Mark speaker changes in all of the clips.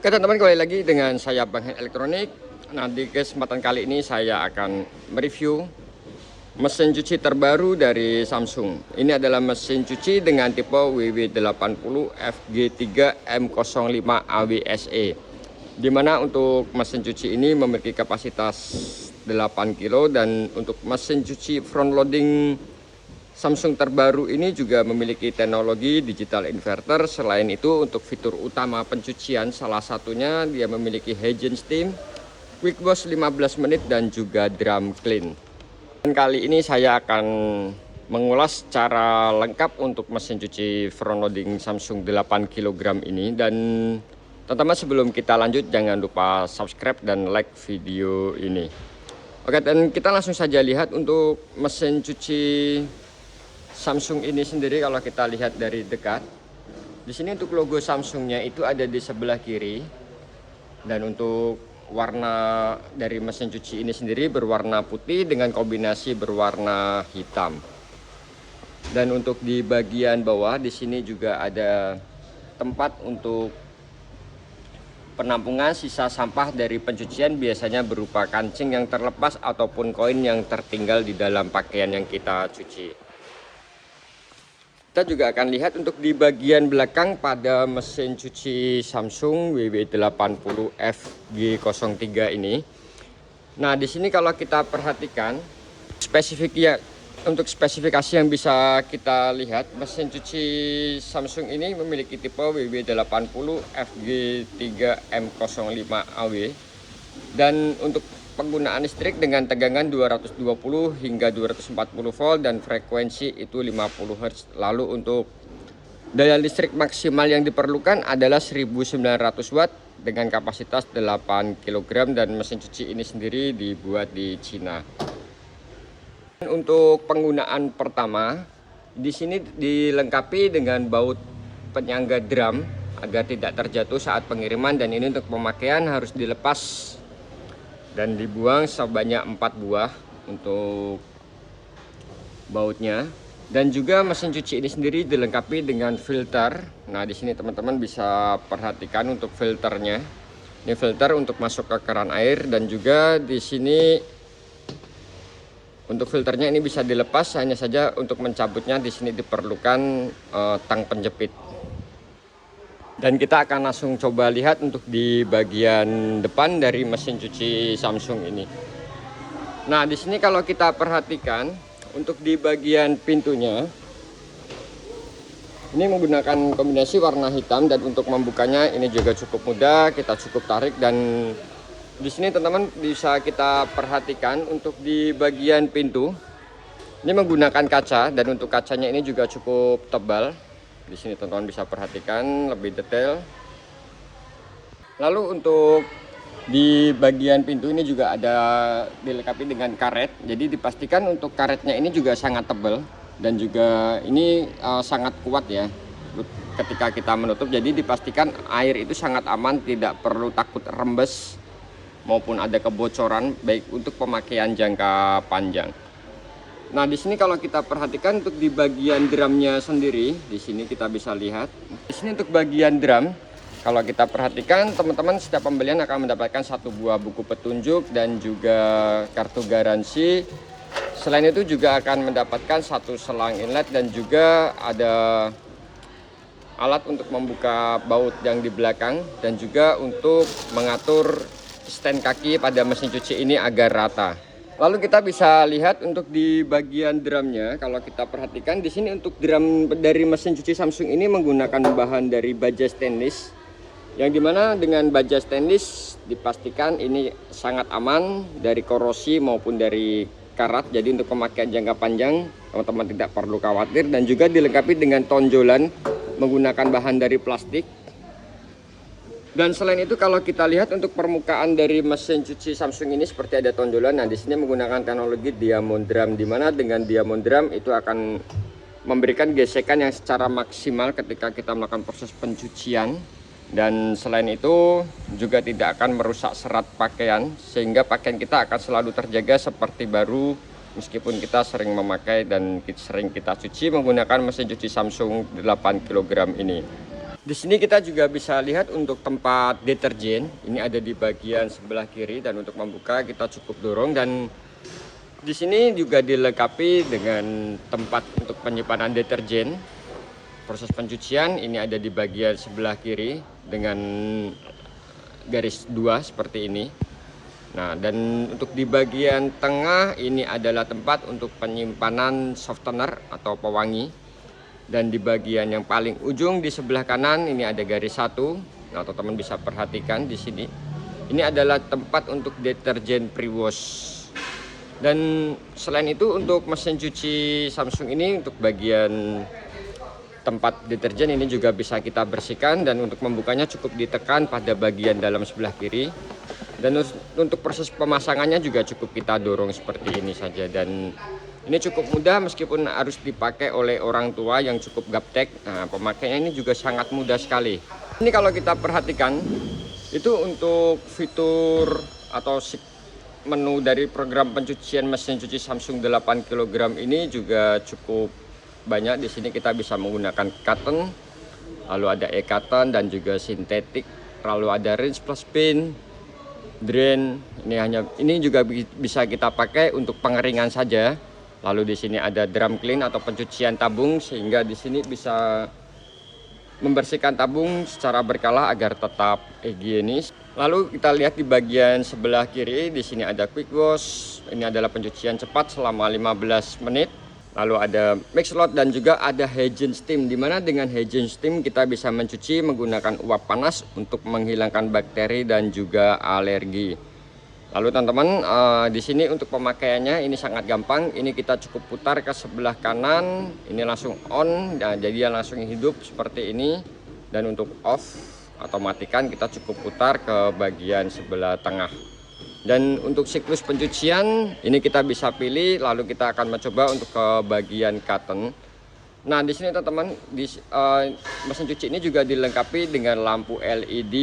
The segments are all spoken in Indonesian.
Speaker 1: Oke teman-teman, kembali lagi dengan saya Bang Hen Elektronik. Nah, di kesempatan kali ini saya akan mereview mesin cuci terbaru dari Samsung. Ini adalah mesin cuci dengan tipe WW80 FG3M05 AWSE. Dimana untuk mesin cuci ini memiliki kapasitas 8 kg dan untuk mesin cuci front loading Samsung terbaru ini juga memiliki teknologi digital inverter. Selain itu, untuk fitur utama pencucian salah satunya dia memiliki Hygiene Steam, Quick Wash 15 menit dan juga drum clean. Dan kali ini saya akan mengulas secara lengkap untuk mesin cuci front loading Samsung 8 kg ini. Dan teman-teman, sebelum kita lanjut jangan lupa subscribe dan like video ini. Oke, dan kita langsung saja lihat untuk mesin cuci Samsung ini sendiri. Kalau kita lihat dari dekat, di sini untuk logo Samsungnya itu ada di sebelah kiri, dan untuk warna dari mesin cuci ini sendiri berwarna putih dengan kombinasi berwarna hitam. Dan untuk di bagian bawah di sini juga ada tempat untuk penampungan sisa sampah dari pencucian, biasanya berupa kancing yang terlepas ataupun koin yang tertinggal di dalam pakaian yang kita cuci. Kita juga akan lihat untuk di bagian belakang pada mesin cuci Samsung WW80 FG03 ini. Nah, di sini kalau kita perhatikan untuk spesifikasi yang bisa kita lihat, mesin cuci Samsung ini memiliki tipe WW80 FG3M05 AW dan untuk penggunaan listrik dengan tegangan 220 hingga 240 volt dan frekuensi itu 50 Hz. Lalu untuk daya listrik maksimal yang diperlukan adalah 1900 watt dengan kapasitas 8 kg dan mesin cuci ini sendiri dibuat di Cina. Untuk penggunaan pertama, di sini dilengkapi dengan baut penyangga drum agar tidak terjatuh saat pengiriman, dan ini untuk pemakaian harus dilepas dan dibuang sebanyak 4 buah untuk bautnya. Dan juga mesin cuci ini sendiri dilengkapi dengan filter. Nah, di sini teman-teman bisa perhatikan untuk filternya. Ini filter untuk masuk ke keran air, dan juga di sini untuk filternya ini bisa dilepas, hanya saja untuk mencabutnya di sini diperlukan tang penjepit. Dan kita akan langsung coba lihat untuk di bagian depan dari mesin cuci Samsung ini. Nah, di sini kalau kita perhatikan untuk di bagian pintunya ini menggunakan kombinasi warna hitam, dan untuk membukanya ini juga cukup mudah, kita cukup tarik. Dan di sini teman-teman bisa kita perhatikan untuk di bagian pintu ini menggunakan kaca, dan untuk kacanya ini juga cukup tebal. Di sini teman-teman bisa perhatikan lebih detail. Lalu untuk di bagian pintu ini juga ada dilengkapi dengan karet. Jadi dipastikan untuk karetnya ini juga sangat tebal dan juga ini sangat kuat ya ketika kita menutup. Jadi dipastikan air itu sangat aman, tidak perlu takut rembes maupun ada kebocoran, baik untuk pemakaian jangka panjang. Nah, di sini kalau kita perhatikan untuk di bagian drumnya sendiri, di sini kita bisa lihat. Di sini untuk bagian drum, kalau kita perhatikan teman-teman, setiap pembelian akan mendapatkan 1 buah buku petunjuk dan juga kartu garansi. Selain itu juga akan mendapatkan 1 selang inlet dan juga ada alat untuk membuka baut yang di belakang, dan juga untuk mengatur stand kaki pada mesin cuci ini agar rata. Lalu kita bisa lihat untuk di bagian drumnya, kalau kita perhatikan di sini untuk drum dari mesin cuci Samsung ini menggunakan bahan dari baja stainless, yang dimana dengan baja stainless dipastikan ini sangat aman dari korosi maupun dari karat. Jadi untuk pemakaian jangka panjang teman-teman tidak perlu khawatir, dan juga dilengkapi dengan tonjolan menggunakan bahan dari plastik. Dan selain itu kalau kita lihat untuk permukaan dari mesin cuci Samsung ini seperti ada tonjolan. Nah, di sini menggunakan teknologi diamond drum, di mana dengan diamond drum itu akan memberikan gesekan yang secara maksimal ketika kita melakukan proses pencucian. Dan selain itu juga tidak akan merusak serat pakaian, sehingga pakaian kita akan selalu terjaga seperti baru meskipun kita sering memakai dan sering kita cuci menggunakan mesin cuci Samsung 8 kg ini. Di sini kita juga bisa lihat untuk tempat deterjen, ini ada di bagian sebelah kiri, dan untuk membuka kita cukup dorong, dan di sini juga dilengkapi dengan tempat untuk penyimpanan deterjen. Proses pencucian ini ada di bagian sebelah kiri dengan garis 2 seperti ini. Nah, dan untuk di bagian tengah ini adalah tempat untuk penyimpanan softener atau pewangi. Dan di bagian yang paling ujung di sebelah kanan ini ada garis 1. Nah, teman-teman bisa perhatikan di sini. Ini adalah tempat untuk deterjen pre-wash. Dan selain itu untuk mesin cuci Samsung ini untuk bagian tempat deterjen ini juga bisa kita bersihkan, dan untuk membukanya cukup ditekan pada bagian dalam sebelah kiri. Dan untuk proses pemasangannya juga cukup kita dorong seperti ini saja, dan ini cukup mudah meskipun harus dipakai oleh orang tua yang cukup gaptek. Nah, pemakaiannya ini juga sangat mudah sekali. Ini kalau kita perhatikan itu untuk fitur atau menu dari program pencucian mesin cuci Samsung 8 kg ini juga cukup banyak. Di sini kita bisa menggunakan cotton, lalu ada e-cotton dan juga sintetik, lalu ada rinse plus spin, drain. Ini juga bisa kita pakai untuk pengeringan saja. Lalu di sini ada drum clean atau pencucian tabung, sehingga di sini bisa membersihkan tabung secara berkala agar tetap higienis. Lalu kita lihat di bagian sebelah kiri, di sini ada quick wash. Ini adalah pencucian cepat selama 15 menit. Lalu ada mix load dan juga ada hygiene steam, di mana dengan hygiene steam kita bisa mencuci menggunakan uap panas untuk menghilangkan bakteri dan juga alergi. Lalu teman-teman, di sini untuk pemakaiannya ini sangat gampang. Ini kita cukup putar ke sebelah kanan, ini langsung on, nah, jadi langsung hidup seperti ini. Dan untuk off atau matikan kita cukup putar ke bagian sebelah tengah. Dan untuk siklus pencucian ini kita bisa pilih, lalu kita akan mencoba untuk ke bagian cotton. Nah, di sini teman-teman, mesin cuci ini juga dilengkapi dengan lampu LED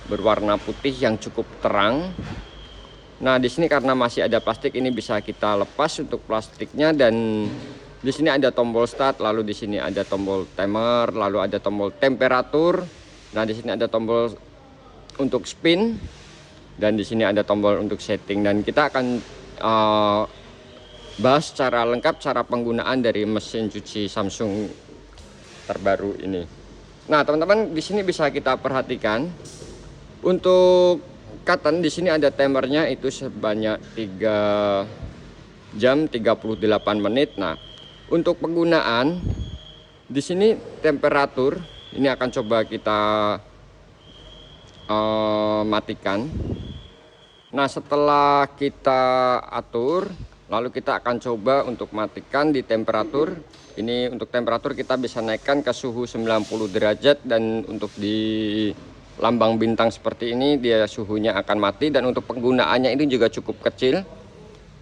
Speaker 1: berwarna putih yang cukup terang. Nah, di sini karena masih ada plastik, ini bisa kita lepas untuk plastiknya, dan di sini ada tombol start, lalu di sini ada tombol timer, lalu ada tombol temperatur. Nah, di sini ada tombol untuk spin, dan di sini ada tombol untuk setting. Dan kita akan bahas secara lengkap cara penggunaan dari mesin cuci Samsung terbaru ini. Nah, teman-teman, di sini bisa kita perhatikan untuk cotton, di sini ada timernya itu sebanyak 3 jam 38 menit. Nah, untuk penggunaan di sini temperatur ini akan coba kita matikan. Nah, setelah kita atur, lalu kita akan coba untuk matikan di temperatur. Ini untuk temperatur kita bisa naikkan ke suhu 90 derajat, dan untuk di lambang bintang seperti ini dia suhunya akan mati. Dan untuk penggunaannya ini juga cukup kecil.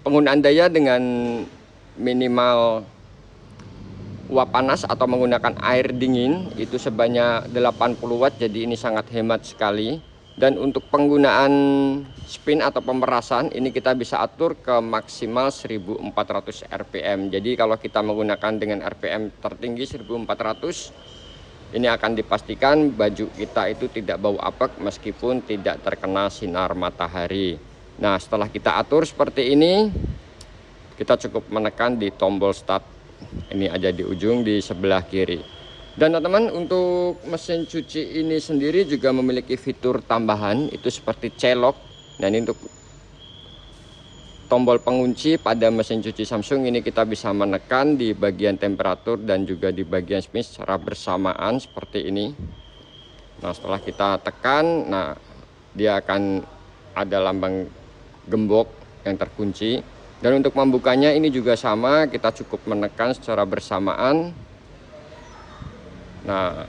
Speaker 1: Penggunaan daya dengan minimal uap panas atau menggunakan air dingin itu sebanyak 80 watt, jadi ini sangat hemat sekali. Dan untuk penggunaan spin atau pemerasan ini kita bisa atur ke maksimal 1400 rpm. Jadi kalau kita menggunakan dengan rpm tertinggi 1400, ini akan dipastikan baju kita itu tidak bau apek meskipun tidak terkena sinar matahari. Nah, setelah kita atur seperti ini, kita cukup menekan di tombol start. Ini ada di ujung di sebelah kiri. Dan teman-teman, untuk mesin cuci ini sendiri juga memiliki fitur tambahan, itu seperti celok. Dan ini untuk tombol pengunci pada mesin cuci Samsung ini kita bisa menekan di bagian temperatur dan juga di bagian spin secara bersamaan seperti ini. Nah, setelah kita tekan, nah dia akan ada lambang gembok yang terkunci. Dan untuk membukanya ini juga sama, kita cukup menekan secara bersamaan. Nah,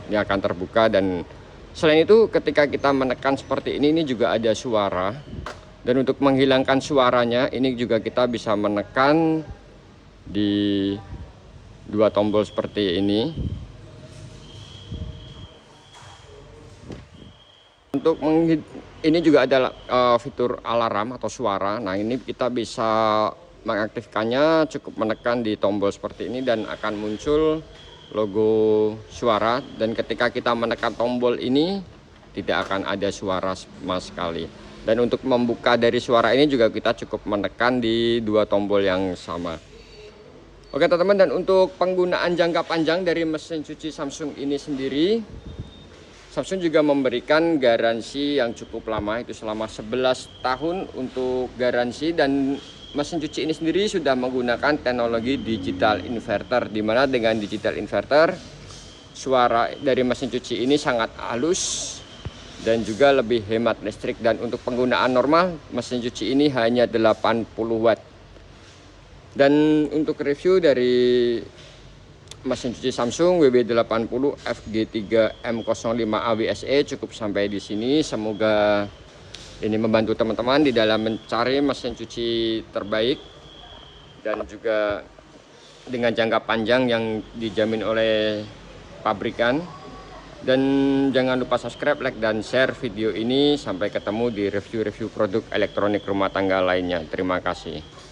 Speaker 1: ini akan terbuka. Dan selain itu ketika kita menekan seperti ini juga ada suara. Dan untuk menghilangkan suaranya ini juga kita bisa menekan di 2 tombol seperti ini. Untuk ini juga ada fitur alarm atau suara. Nah, ini kita bisa mengaktifkannya cukup menekan di tombol seperti ini dan akan muncul logo suara, dan ketika kita menekan tombol ini tidak akan ada suara sama sekali. Dan untuk membuka dari suara ini juga kita cukup menekan di dua tombol yang sama. Oke teman-teman, dan untuk penggunaan jangka panjang dari mesin cuci Samsung ini sendiri, Samsung juga memberikan garansi yang cukup lama, itu selama 11 tahun untuk garansi. Dan mesin cuci ini sendiri sudah menggunakan teknologi digital inverter, di mana dengan digital inverter suara dari mesin cuci ini sangat halus dan juga lebih hemat listrik. Dan untuk penggunaan normal mesin cuci ini hanya 80 watt. Dan untuk review dari mesin cuci Samsung WB80 FG3M05 AWSE cukup sampai di sini. Semoga ini membantu teman-teman di dalam mencari mesin cuci terbaik dan juga dengan jangka panjang yang dijamin oleh pabrikan. Dan jangan lupa subscribe, like, dan share video ini. Sampai ketemu di review-review produk elektronik rumah tangga lainnya. Terima kasih.